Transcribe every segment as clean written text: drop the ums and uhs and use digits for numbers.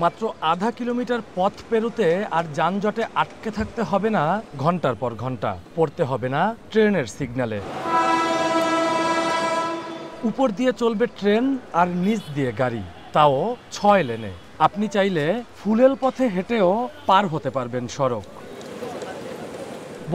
মাত্র আধা কিলোমিটার পথ পেরোতে আর যানজটে আটকে থাকতে হবে না ঘন্টার পর ঘন্টা, পড়তে হবে না ট্রেনের সিগন্যালে। উপর দিয়ে চলবে ট্রেন আর নিচ দিয়ে গাড়ি, তাও 6 লেনে। আপনি চাইলে ফুলেল পথে হেঁটেও পার হতে পারবেন সড়ক।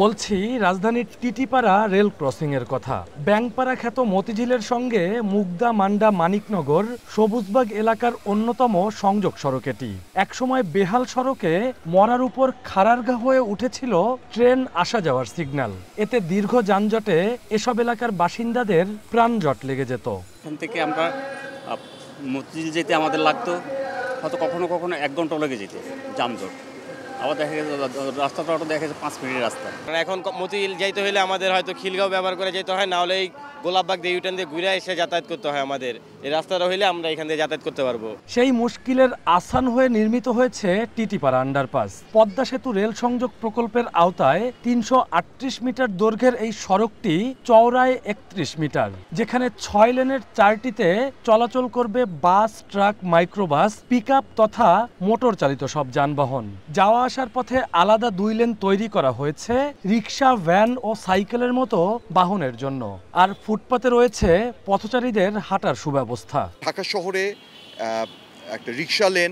বলছি রাজধানীর টিটিপাড়া রেল ক্রসিং এর কথা। ব্যাংপাড়া খ্যাত মতিঝিলের সঙ্গে মুগদা, মান্ডা, মানিকনগর, সবুজবাগ এলাকার অন্যতম সংযোগ সড়ক এটি। একসময় বেহাল সড়কে মরার উপর খাড়ারঘা হয়ে উঠেছিল ট্রেন আসা যাওয়ার সিগন্যাল। এতে দীর্ঘ যানজটে এসব এলাকার বাসিন্দাদের প্রাণজট লেগে যেত। এখান থেকে আমরা মতিঝিল যেতে আমাদের লাগতো হয়তো কখনো কখনো 1 ঘন্টা লেগে যেত যানজট। আবার দেখা গেছে রাস্তাটা দেখা গেছে 5 মিনিটের রাস্তা। এখন মতিঝিল যাইতে হলে আমাদের হয়তো খিলগাঁও ব্যবহার করে যেতে হয়, না হলে এই গোলাপবাগ দিয়ে ইউটার্ন দিয়ে ঘুরে এসে যাতায়াত করতে হয় আমাদের। এই রাস্তাটা হইলে আমরা এখান দিয়ে যাতায়াত করতে পারবো। সেই মুশকিলের আসান হয়ে নির্মিত হয়েছে টিটিপাড়া আন্ডারপাস। পদ্মা সেতু রেল সংযোগ প্রকল্পের আওতায় 338 মিটার দৈর্ঘ্যের এই সড়কটি চওড়ায় 31 মিটার, যেখানে 6 লেনের 4টিতে চলাচল করবে বাস, ট্রাক, মাইক্রোবাস, পিকআপ তথা মোটর চালিত সব যানবাহন। যাওয়া আসার পথে আলাদা 2 লেন তৈরি করা হয়েছে রিক্সা, ভ্যান ও সাইকেলের মতো বাহনের জন্য। আর ফুটপাতে রয়েছে পথচারীদের হাঁটার সুব্যবস্থা। ঢাকা শহরে একটা রিক্সা লেন,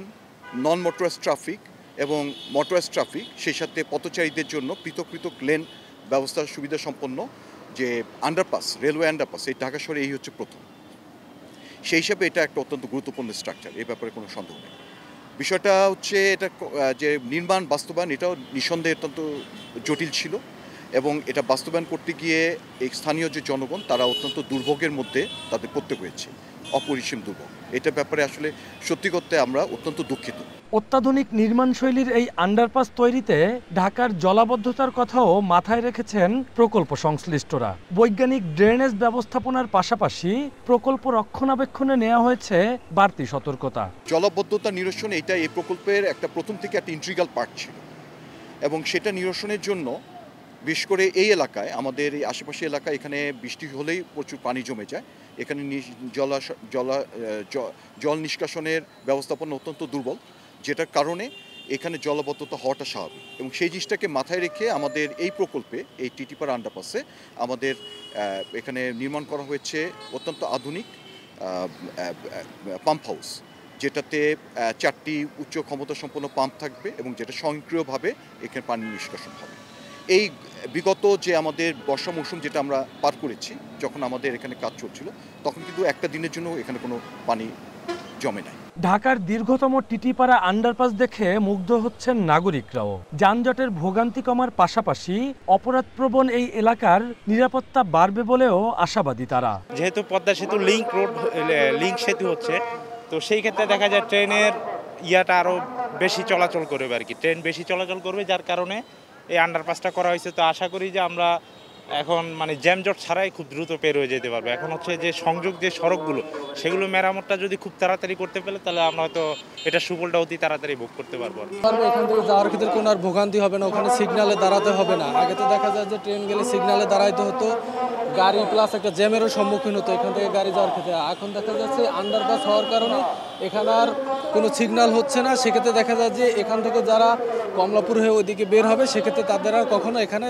নন মোটরাইজড ট্রাফিক এবং মোটরাইজড ট্রাফিক, সেই সাথে পথচারীদের জন্য পৃথক পৃথক লেন ব্যবস্থার সুবিধা সম্পন্ন যে আন্ডারপাস, রেলওয়ে আন্ডারপাস, এই ঢাকা শহরে এই হচ্ছে প্রথম। সেই হিসাবে এটা একটা অত্যন্ত গুরুত্বপূর্ণ স্ট্রাকচার, এই ব্যাপারে কোনো সন্দেহ নেই। বিষয়টা হচ্ছে এটা যে নির্মাণ বাস্তবায়ন, এটাও নিঃসন্দেহে অত্যন্ত জটিল ছিল এবং এটা বাস্তবায়ন করতে গিয়ে এই স্থানীয় যে জনগণ তারা অত্যন্ত দুর্ভোগের মধ্যে তাদের পড়তে হয়েছে, অপরিসীম দুর্ভোগ। এটার ব্যাপারে আসলে সত্যি করতে আমরা অত্যন্ত দুঃখিত। অত্যাধুনিক নির্মাণশৈলীর এই আন্ডারপাস তৈরিতে ঢাকার জলাবদ্ধতার কথাও মাথায় রেখেছেন প্রকল্প সংশ্লিষ্টরা। বৈজ্ঞানিক ড্রেনেজ ব্যবস্থাপনার পাশাপাশি প্রকল্প রক্ষণাবেক্ষণে নেওয়া হয়েছে বাড়তি সতর্কতা। জলাবদ্ধতা নিরসন এটা এই প্রকল্পের একটা প্রথম থেকে একটা ইন্ট্রিগাল পার্ট ছিল এবং সেটা নিরসনের জন্য বিশেষ করে এই এলাকায়, আমাদের এই আশেপাশে এলাকায়, এখানে বৃষ্টি হলেই প্রচুর পানি জমে যায়। এখানে জল নিষ্কাশনের ব্যবস্থাপনা অত্যন্ত দুর্বল, যেটার কারণে এখানে জলাবদ্ধতা হওয়াটা স্বাভাবিক। এবং সেই জিনিসটাকে মাথায় রেখে আমাদের এই প্রকল্পে, এই টিটিপাড়া আন্ডারপাসে আমাদের এখানে নির্মাণ করা হয়েছে অত্যন্ত আধুনিক পাম্প হাউস, যেটাতে 4টি উচ্চ ক্ষমতা সম্পন্ন পাম্প থাকবে এবং যেটা স্বয়ংক্রিয়ভাবে এখানে পানি নিষ্কাশন হবে। এই বিগত যে আমাদের বর্ষা মৌসুম যেটা আমরা পার করেছি, যখন আমাদের এখানে কাজ চলছিল, তখন কিন্তু একটা দিনের জন্য এখানে কোনো পানি জমে নাই। ঢাকার দীর্ঘতম টিটিপাড়া আন্ডারপাস দেখে মুগ্ধ হচ্ছেন নাগরিকরাও। যানজটের ভোগান্তি কমার পাশাপাশি অপরাধপ্রবণ এই এলাকার নিরাপত্তা বাড়বে বলেও আশাবাদী তারা। যেহেতু পদ্মা সেতু লিংক সেতু হচ্ছে, তো সেই ক্ষেত্রে দেখা যায় ট্রেনের ইয়াটা আরও বেশি চলাচল করবে আর কি, ট্রেন বেশি চলাচল করবে, যার কারণে এই আন্ডারপাসটা করা হয়েছে। তো আশা করি যে আমরা এখন মানে জ্যামজট ছাড়াই খুব দ্রুত পের হয়ে যেতে পারবো। এখন হচ্ছে যে সংযোগ যে সড়কগুলো, সেগুলো মেরামতটা যদি খুব তাড়াতাড়ি করতে পারে, তাহলে আমরা হয়তো এটা সুফলটা অতি তাড়াতাড়ি ভোগ করতে পারবো। এখান থেকে যাওয়ার ক্ষেত্রে কোনো আর ভোগান্তি হবে না, ওখানে সিগন্যালে দাঁড়াতে হবে না। আগে তো দেখা যায় যে ট্রেন গেলে সিগন্যালে দাঁড়াইতে হতো, গাড়ি প্লাস একটা জ্যামেরও সম্মুখীন হতো এখান থেকে গাড়ি যাওয়ার ক্ষেত্রে। এখন দেখা যাচ্ছে আন্ডারপাস হওয়ার কারণে এখানে আর কোনো সিগন্যাল হচ্ছে না। সেক্ষেত্রে দেখা যায় যে এখান থেকে যারা কমলাপুর হয়ে ওইদিকে বের হবে, সেক্ষেত্রে তাদের আর কখনো এখানে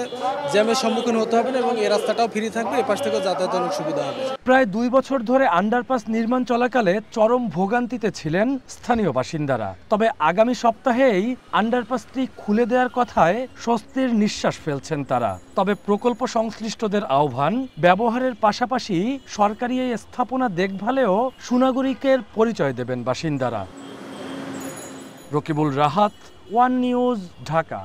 জ্যামের সম্মুখীন হতে হবে না এবং এই রাস্তাটাও ফ্রি থাকবে, এ পাশ থেকে যাতায়াত অনেক সুবিধা হবে। প্রায় 2 বছর ধরে আন্ডারপাস নির্মাণ চলাকালে চরম ভোগান্তিতে ছিলেন স্থানীয় বাসিন্দারা। তবে আগামী সপ্তাহেই আন্ডারপাসটি খুলে দেওয়ার কথায় স্বস্তির নিঃশ্বাস ফেলছেন তারা। তবে প্রকল্প সংশ্লিষ্টদের আহ্বান, ব্যবহারের পাশাপাশি সরকারি এই স্থাপনা দেখভালেও সুনাগরিকের পরিচয় দেবেন বাসিন্দারা। Rakibul Rahat, one news, Dhaka.